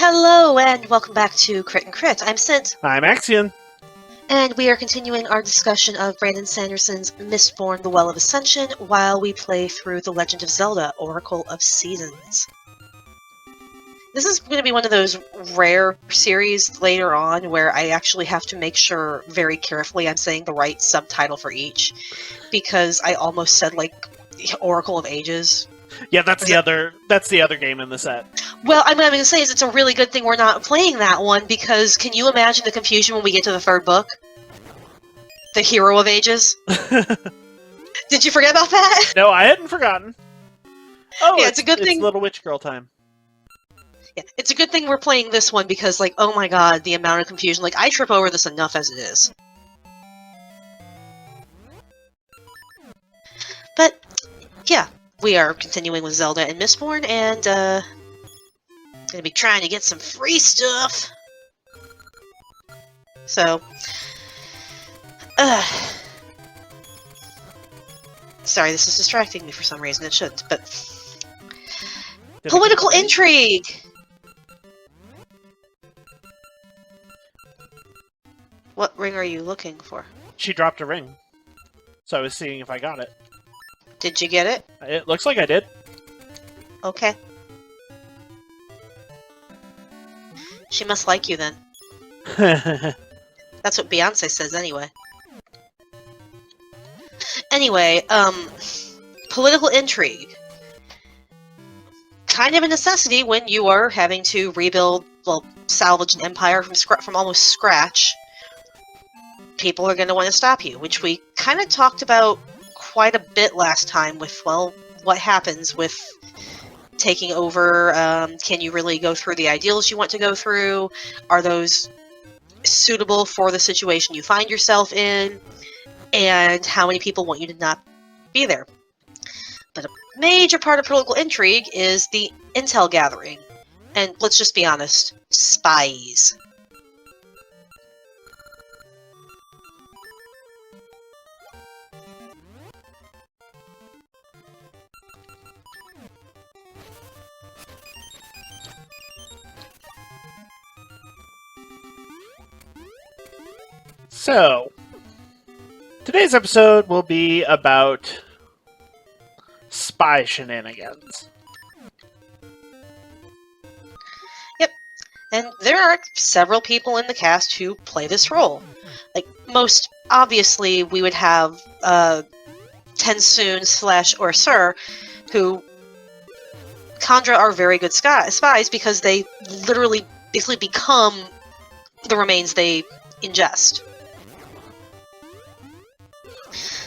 Hello and welcome back to Crit and Crit. I'm Scint, I'm Axion. and we are continuing our discussion of Brandon Sanderson's Mistborn, The Well of Ascension, while we play through The Legend of Zelda, Oracle of Seasons. This is going to be one of those rare series later on where I actually have to make sure very carefully I'm saying the right subtitle for each, because I almost said, Oracle of Ages. Yeah, that's the other game in the set. Well, what I'm going to say is it's a really good thing we're not playing that one, because can you imagine the confusion when we get to the third book? The Hero of Ages? Did you forget about that? No, I hadn't forgotten. Oh, yeah, it's a good thing. It's Little Witch Girl time. Yeah, it's a good thing we're playing this one because, oh my god, the amount of confusion. I trip over this enough as it is. But, yeah, we are continuing with Zelda and Mistborn, and, gonna be trying to get some free stuff. So, sorry, this is distracting me for some reason. It shouldn't, but... Political intrigue! What ring are you looking for? She dropped a ring. So I was seeing if I got it. Did you get it? It looks like I did. Okay. She must like you then. That's what Beyonce says anyway. Anyway, political intrigue. Kind of a necessity when you are having to rebuild, salvage an empire from almost scratch. People are going to want to stop you, which we kind of talked about quite a bit last time with, what happens with taking over. Can you really go through the ideals you want to go through? Are those suitable for the situation you find yourself in? And how many people want you to not be there? But a major part of political intrigue is the intel gathering. And let's just be honest, spies. So, today's episode will be about spy shenanigans. Yep. And there are several people in the cast who play this role. Most obviously, we would have Tensoon / or Sir, who Kandra are very good spies because they literally basically become the remains they ingest.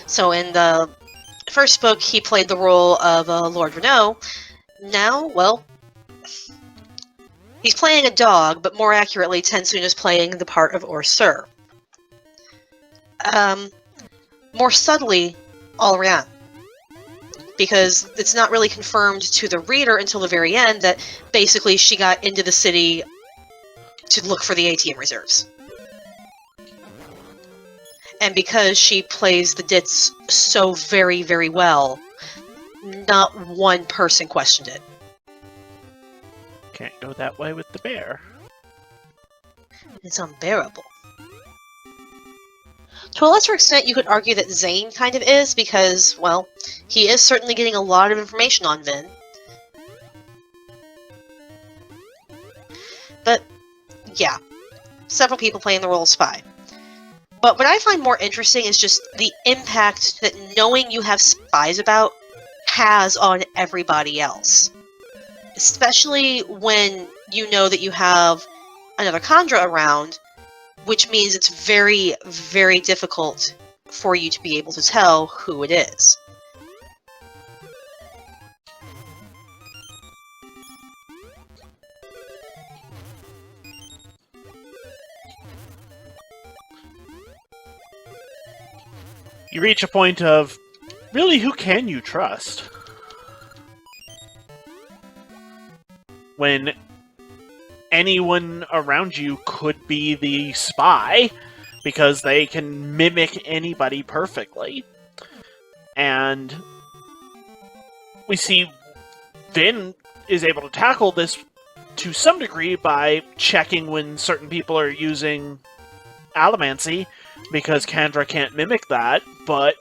So in the first book, he played the role of Lord Renault. Now, he's playing a dog, but more accurately, Tensoon is playing the part of Sir. More subtly, all around. Because it's not really confirmed to the reader until the very end that basically she got into the city to look for the ATM reserves. And because she plays the dits so very, very well, not one person questioned it. Can't go that way with the bear. It's unbearable. To a lesser extent, you could argue that Zane kind of is, because, he is certainly getting a lot of information on Vin. But, yeah, several people playing the role of spy. But what I find more interesting is just the impact that knowing you have spies about has on everybody else. Especially when you know that you have another Kandra around, which means it's very, very difficult for you to be able to tell who it is. You reach a point of, really, who can you trust? When anyone around you could be the spy, because they can mimic anybody perfectly. And we see Vin is able to tackle this to some degree by checking when certain people are using allomancy, because Kandra can't mimic that, but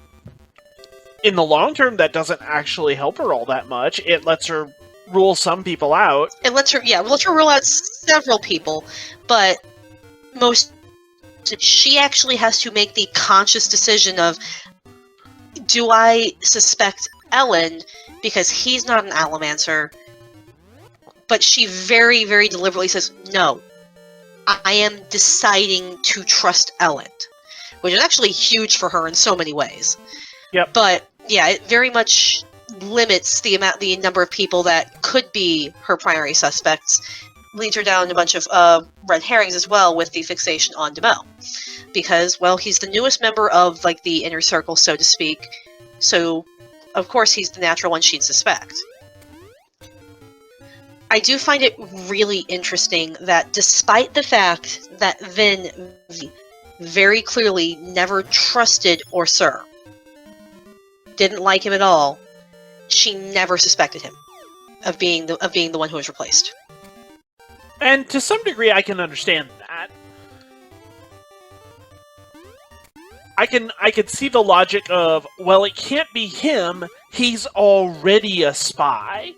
in the long term, that doesn't actually help her all that much. It lets her rule some people out. It lets her rule out several people, but she actually has to make the conscious decision of, do I suspect Ellen because he's not an allomancer? But she very, very deliberately says, no, I am deciding to trust Ellen, which is actually huge for her in so many ways. Yep. But yeah, it very much limits the number of people that could be her primary suspects, leads her down a bunch of red herrings as well with the fixation on Demel. Because, well, he's the newest member of, like, the inner circle, so to speak, so of course he's the natural one she'd suspect. I do find it really interesting that despite the fact that Vin very clearly never trusted Orsur, didn't like him at all, she never suspected him of being the one who was replaced. And to some degree, I can understand that. I can see the logic of, well, it can't be him. He's already a spy.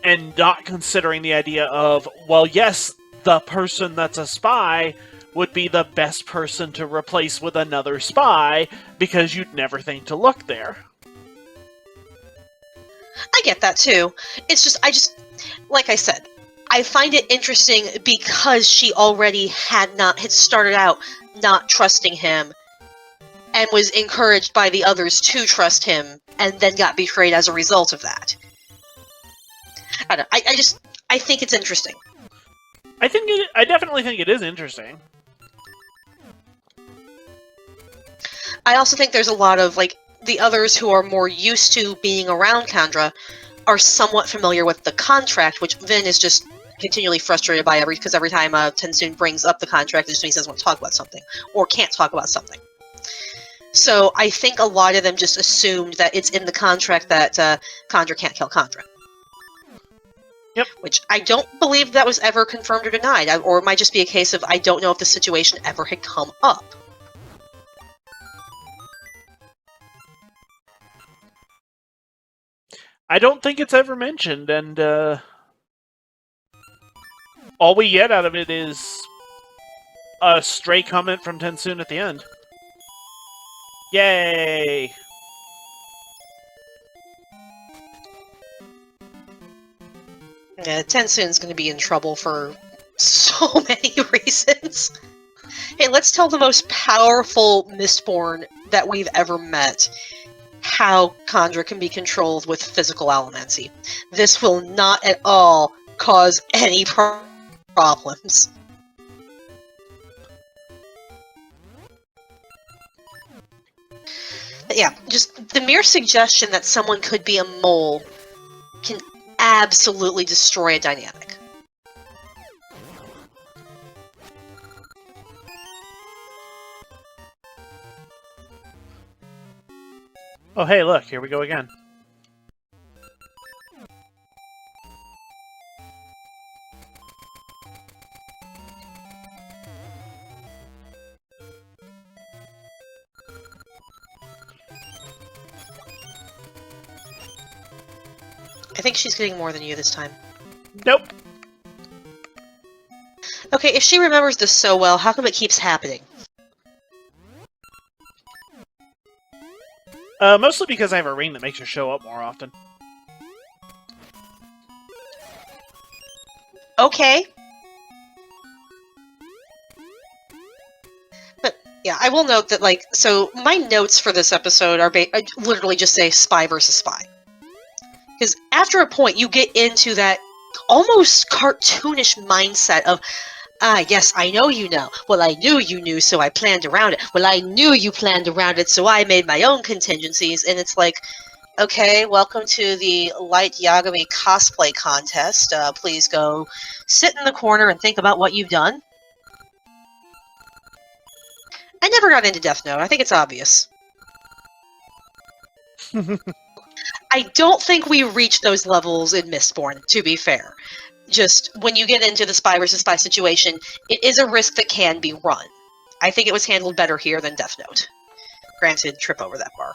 And not considering the idea of, well, yes, the person that's a spy would be the best person to replace with another spy, because you'd never think to look there. I get that too. It's just, like I said, I find it interesting because she already had started out not trusting him, and was encouraged by the others to trust him, and then got betrayed as a result of that. I don't know. I think it's interesting. I definitely think it is interesting. I also think there's a lot of, like, the others who are more used to being around Kandra are somewhat familiar with the contract, which Vin is just continually frustrated by because every time Tensoon brings up the contract, it just means he doesn't want to talk about something, or can't talk about something. So I think a lot of them just assumed that it's in the contract that Kandra can't kill Kandra. Yep. Which I don't believe that was ever confirmed or denied, or it might just be a case of I don't know if the situation ever had come up. I don't think it's ever mentioned, and all we get out of it is a stray comment from Tensoon at the end. Yay! Yeah, Tensoon's going to be in trouble for so many reasons. Hey, let's tell the most powerful Mistborn that we've ever met how Kandra can be controlled with physical allomancy. This will not at all cause any problems. But yeah, just the mere suggestion that someone could be a mole can absolutely destroy a dynamic. Oh, hey, look, here we go again. I think she's getting more than you this time. Nope. Okay, if she remembers this so well, how come it keeps happening? Mostly because I have a ring that makes her show up more often. Okay. But, yeah, I will note that, like, so my notes for this episode are literally just say spy versus spy. Because after a point, you get into that almost cartoonish mindset of, yes, I know you know. Well, I knew you knew, so I planned around it. Well, I knew you planned around it, so I made my own contingencies. And it's like, okay, welcome to the Light Yagami cosplay contest. Please go sit in the corner and think about what you've done. I never got into Death Note. I think it's obvious. I don't think we reach those levels in Mistborn, to be fair. Just, when you get into the spy versus spy situation, it is a risk that can be run. I think it was handled better here than Death Note. Granted, trip over that bar.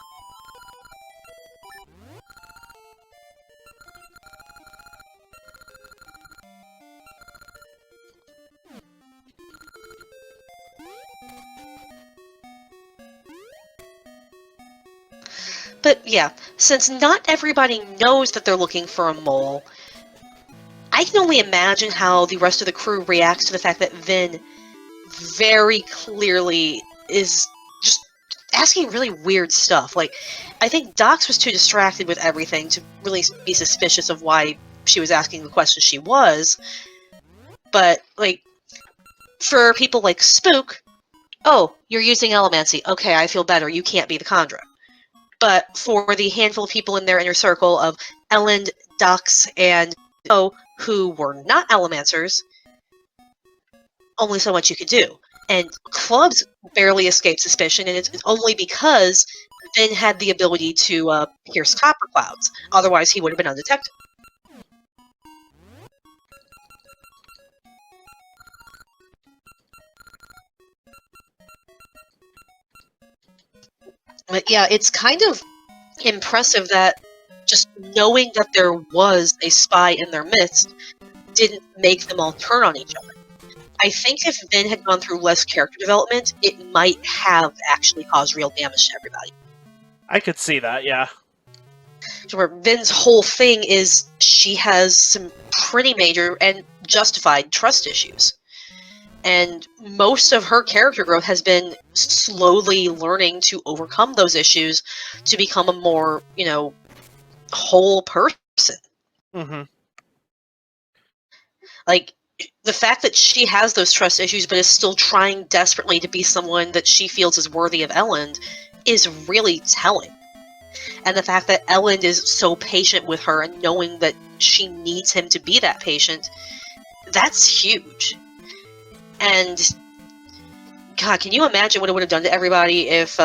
But yeah, since not everybody knows that they're looking for a mole, I can only imagine how the rest of the crew reacts to the fact that Vin very clearly is just asking really weird stuff. Like, I think Dox was too distracted with everything to really be suspicious of why she was asking the questions she was. But, like, for people like Spook, oh, you're using Elemancy. Okay, I feel better. You can't be the Khandra. But for the handful of people in their inner circle of Elend, Dox, and O, who were not Elemancers, only so much you could do. And Clubs barely escaped suspicion, and it's only because Vin had the ability to pierce copper clouds. Otherwise, he would have been undetected. But yeah, it's kind of impressive that just knowing that there was a spy in their midst didn't make them all turn on each other. I think if Vin had gone through less character development, it might have actually caused real damage to everybody. I could see that, yeah. Where Vin's whole thing is she has some pretty major and justified trust issues. And most of her character growth has been slowly learning to overcome those issues to become a more, whole person. Mm-hmm. Like, the fact that she has those trust issues but is still trying desperately to be someone that she feels is worthy of Elend is really telling. And the fact that Elend is so patient with her and knowing that she needs him to be that patient, that's huge. And, God, can you imagine what it would have done to everybody if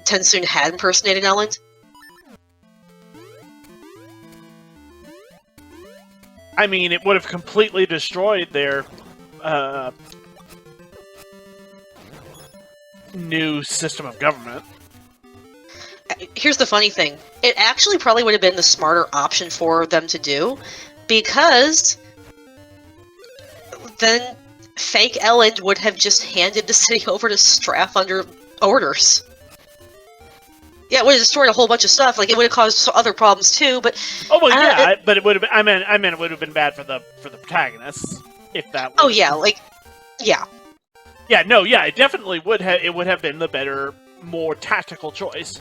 Tensoon had impersonated Elend? I mean, it would have completely destroyed their new system of government. Here's the funny thing. It actually probably would have been the smarter option for them to do, because then fake Elend would have just handed the city over to Straff under orders. Yeah, it would have destroyed a whole bunch of stuff. Like, it would have caused other problems too. But oh well, yeah, but it would have been. I meant it would have been bad for the protagonists if that. Oh yeah, yeah. Yeah, no, yeah, it definitely would have. It would have been the better, more tactical choice.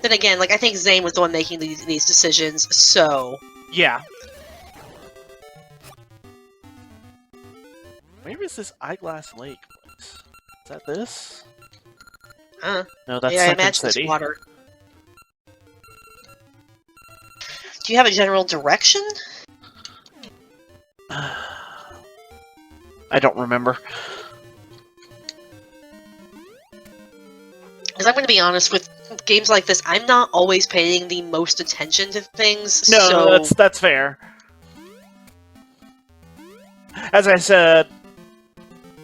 Then again, I think Zane was the one making these decisions, so yeah. Where is this Eyeglass Lake place? Is that this? No, that's yeah, I Second imagine City. It's water. Do you have a general direction? I don't remember. Because I'm going to be honest, with games like this, I'm not always paying the most attention to things. No, so... that's fair. As I said,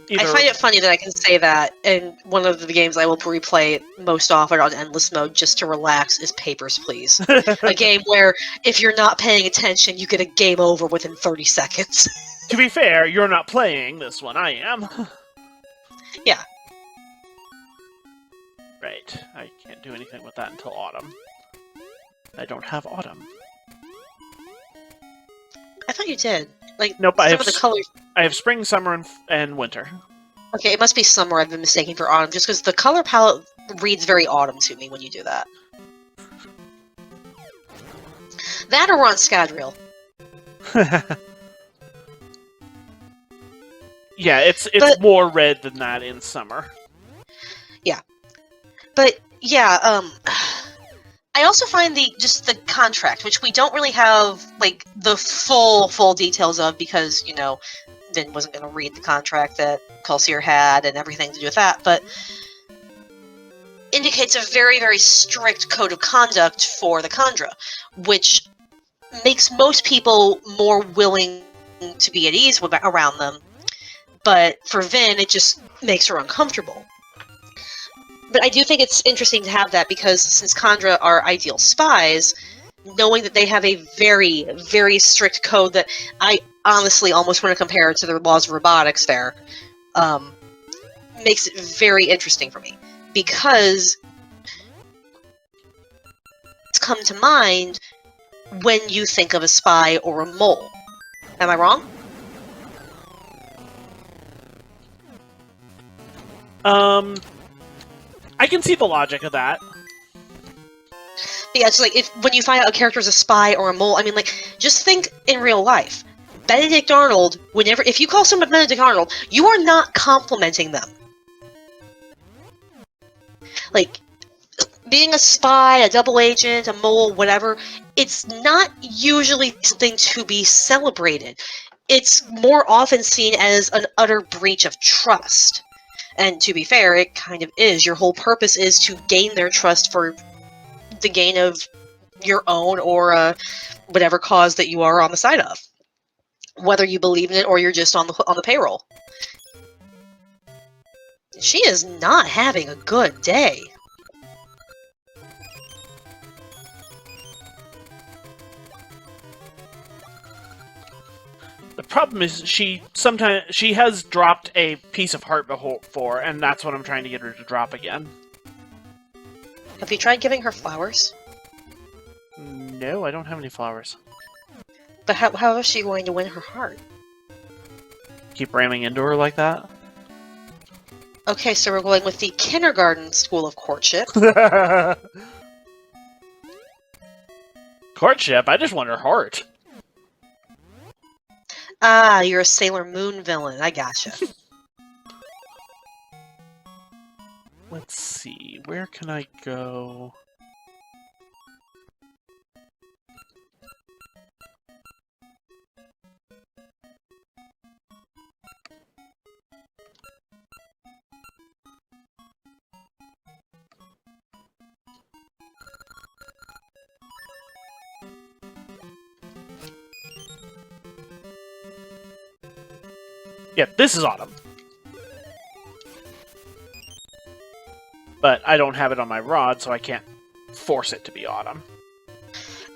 I find it funny that I can say that, and one of the games I will replay most often on endless mode just to relax is Papers, Please. A game where, if you're not paying attention, you get a game over within 30 seconds. To be fair, you're not playing this one, I am. Yeah. Right, I can't do anything with that until autumn. I don't have autumn. I thought you did. Nope, some of the colors... I have spring, summer, and winter. Okay, it must be summer I've been mistaking for autumn, just because the color palette reads very autumn to me when you do that. That or we're on Scadrial. Yeah, it's more red than that in summer. Yeah. But, yeah, I also find the contract, which we don't really have, the full details of, because, Vin wasn't going to read the contract that Kelsier had and everything to do with that, but indicates a very, very strict code of conduct for the Khandra, which makes most people more willing to be at ease around them. But for Vin, it just makes her uncomfortable. But I do think it's interesting to have that because since Khandra are ideal spies, knowing that they have a very, very strict code that I honestly almost want to compare to the laws of robotics there, makes it very interesting for me. Because it's come to mind when you think of a spy or a mole. Am I wrong? I can see the logic of that. But yeah, it's like when you find out a character is a spy or a mole, I mean, like, just think in real life. Benedict Arnold, if you call someone Benedict Arnold, you are not complimenting them. Like, being a spy, a double agent, a mole, whatever, it's not usually something to be celebrated. It's more often seen as an utter breach of trust. And to be fair, it kind of is. Your whole purpose is to gain their trust for the gain of your own or whatever cause that you are on the side of. Whether you believe in it or you're just on the payroll. She is not having a good day. The problem is she has dropped a piece of heart before, and that's what I'm trying to get her to drop again. Have you tried giving her flowers? No, I don't have any flowers. But how is she going to win her heart? Keep ramming into her like that? Okay, so we're going with the kindergarten school of courtship. Courtship? I just want her heart. Ah, you're a Sailor Moon villain. I gotcha. Let's see, where can I go? Yeah, this is Autumn. But I don't have it on my rod, so I can't force it to be Autumn.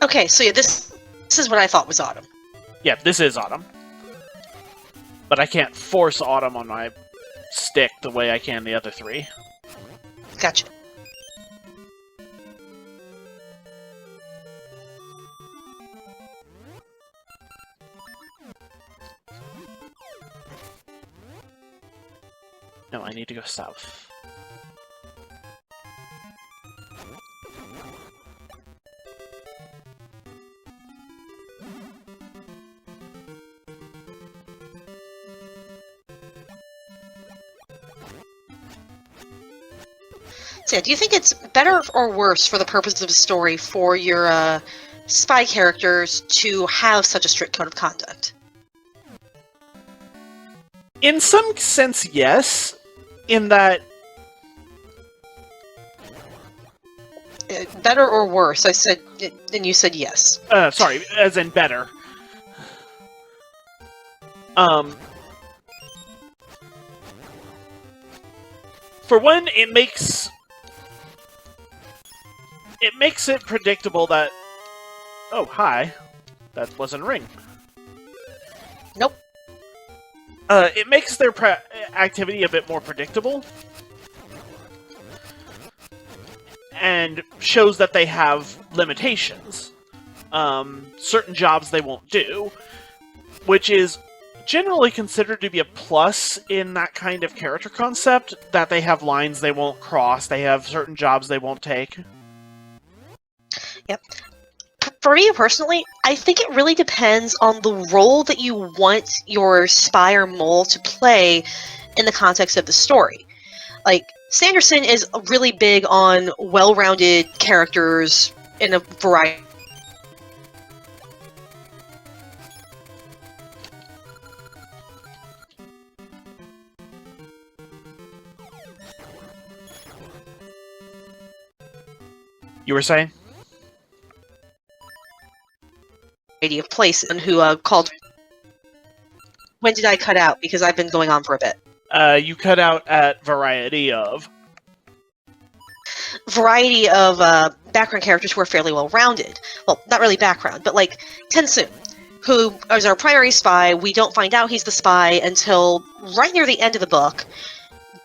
Okay, so yeah, this is what I thought was Autumn. Yeah, this is Autumn. But I can't force Autumn on my stick the way I can the other three. Gotcha. No, I need to go south. So yeah, do you think it's better or worse for the purposes of the story for your spy characters to have such a strict code of conduct? In some sense, yes. In that... Better or worse? I said, and you said yes. Sorry, as in better. For one, it makes it predictable that... Oh, hi. That wasn't a ring. Nope. It makes their activity a bit more predictable. And shows that they have limitations. Certain jobs they won't do. Which is generally considered to be a plus in that kind of character concept, that they have lines they won't cross, they have certain jobs they won't take. Yep. For me personally, I think it really depends on the role that you want your spy or mole to play in the context of the story. Like, Sanderson is really big on well-rounded characters in a variety. You were saying? Of place and who called. When did I cut out? Because I've been going on for a bit. You cut out at variety of. Variety of background characters who are fairly well rounded. Well, not really background, but like Tensoon, who is our primary spy. We don't find out he's the spy until right near the end of the book,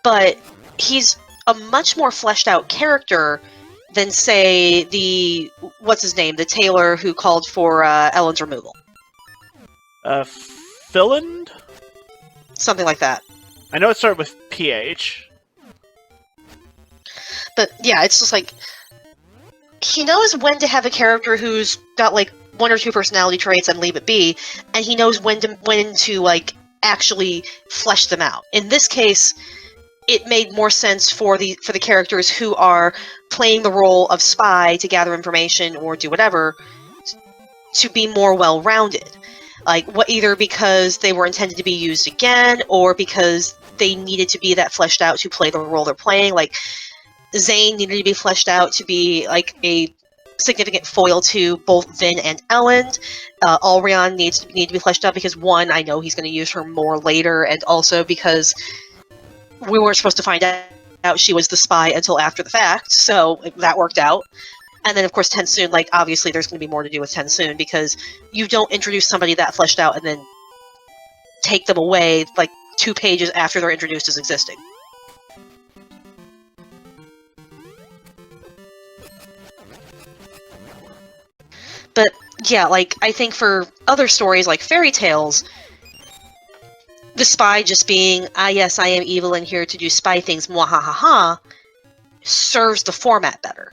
but he's a much more fleshed out character than, say, the the tailor who called for Ellen's removal. Finland? Something like that. I know it started with PH. But yeah, it's just like he knows when to have a character who's got like one or two personality traits and leave it be, and he knows when to like actually flesh them out. In this case, it made more sense for the characters who are playing the role of spy to gather information or do whatever to be more well-rounded. Like, either because they were intended to be used again, or because they needed to be that fleshed out to play the role they're playing. Like, Zane needed to be fleshed out to be like a significant foil to both Vin and Ellen. Alrion needs to be fleshed out because, one, I know he's going to use her more later, and also because we weren't supposed to find out she was the spy until after the fact, so that worked out. And then, of course, Tensoon, like, obviously there's going to be more to do with Tensoon, because you don't introduce somebody that fleshed out and then take them away, like, 2 pages after they're introduced as existing. But, yeah, like, I think for other stories, like fairy tales, the spy just being, yes, I am evil and here to do spy things, mwahahaha, serves the format better.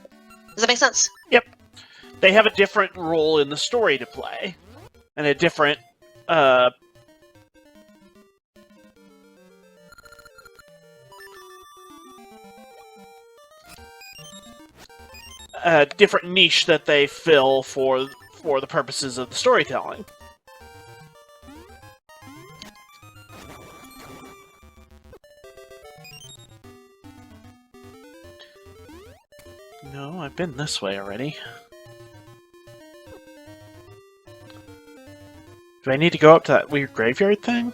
Does that make sense? Yep. They have a different role in the story to play. And a different, different niche that they fill for the purposes of the storytelling. No, I've been this way already. Do I need to go up to that weird graveyard thing?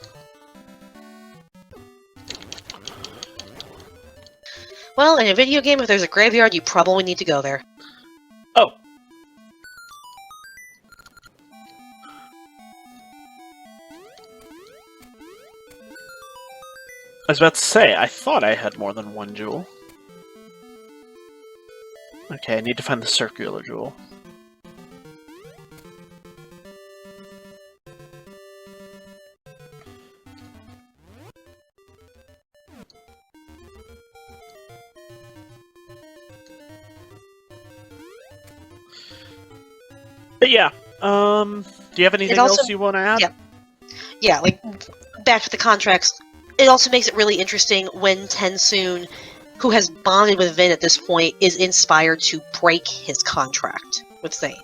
Well, in a video game, if there's a graveyard, you probably need to go there. Oh. I was about to say, I thought I had more than one jewel. Okay, I need to find the circular jewel. But yeah, do you have anything else you want to add? Yeah, like, back to the contracts, it also makes it really interesting when Tensoon, who has bonded with Vin at this point, is inspired to break his contract with Zane.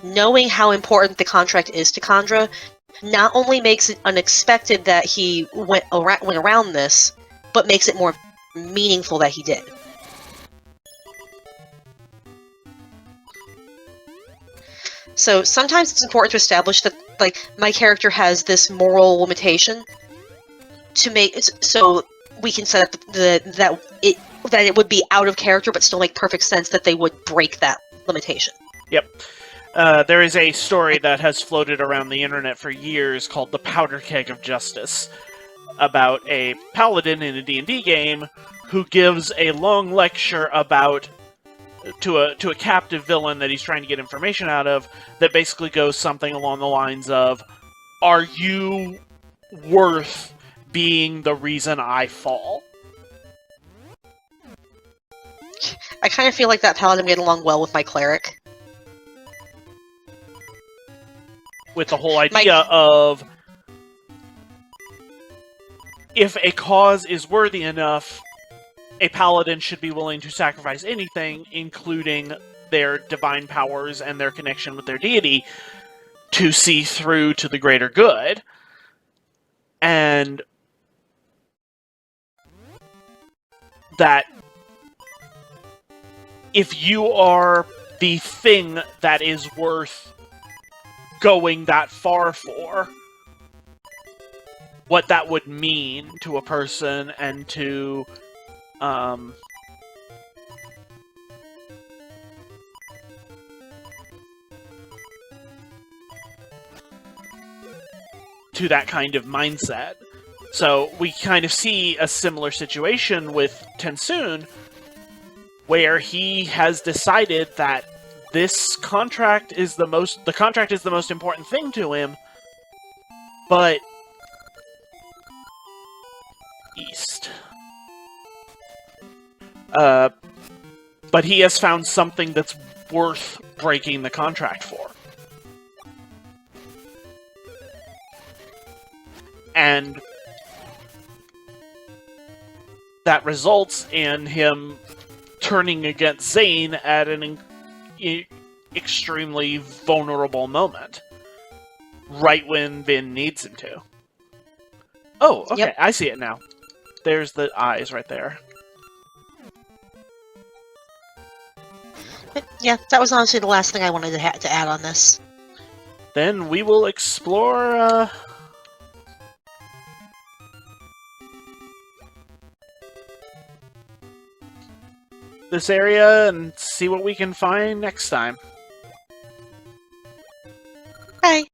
Knowing how important the contract is to Chandra not only makes it unexpected that he went around this, but makes it more meaningful that he did. So sometimes it's important to establish that, like, my character has this moral limitation to make so we can set up that it would be out of character but still make perfect sense that they would break that limitation. Yep. There is a story that has floated around the internet for years called The Powder Keg of Justice, about a paladin in a D&D game who gives a long lecture about to a captive villain that he's trying to get information out of, that basically goes something along the lines of, are you worth being the reason I fall? I kind of feel like that paladin get along well with my cleric. With the whole idea of, if a cause is worthy enough, a paladin should be willing to sacrifice anything, including their divine powers and their connection with their deity, to see through to the greater good. And that if you are the thing that is worth going that far for, what that would mean to a person and to that kind of mindset. So we kind of see a similar situation with Tensoon, where he has decided that this contract is the most important thing to him, but east. But he has found something that's worth breaking the contract for. And that results in him turning against Zane at an extremely vulnerable moment. Right when Vin needs him to. Oh, okay, Yep. I see it now. There's the eyes right there. Yeah, that was honestly the last thing I wanted to add on this. Then we will explore, this area and see what we can find next time. Okay.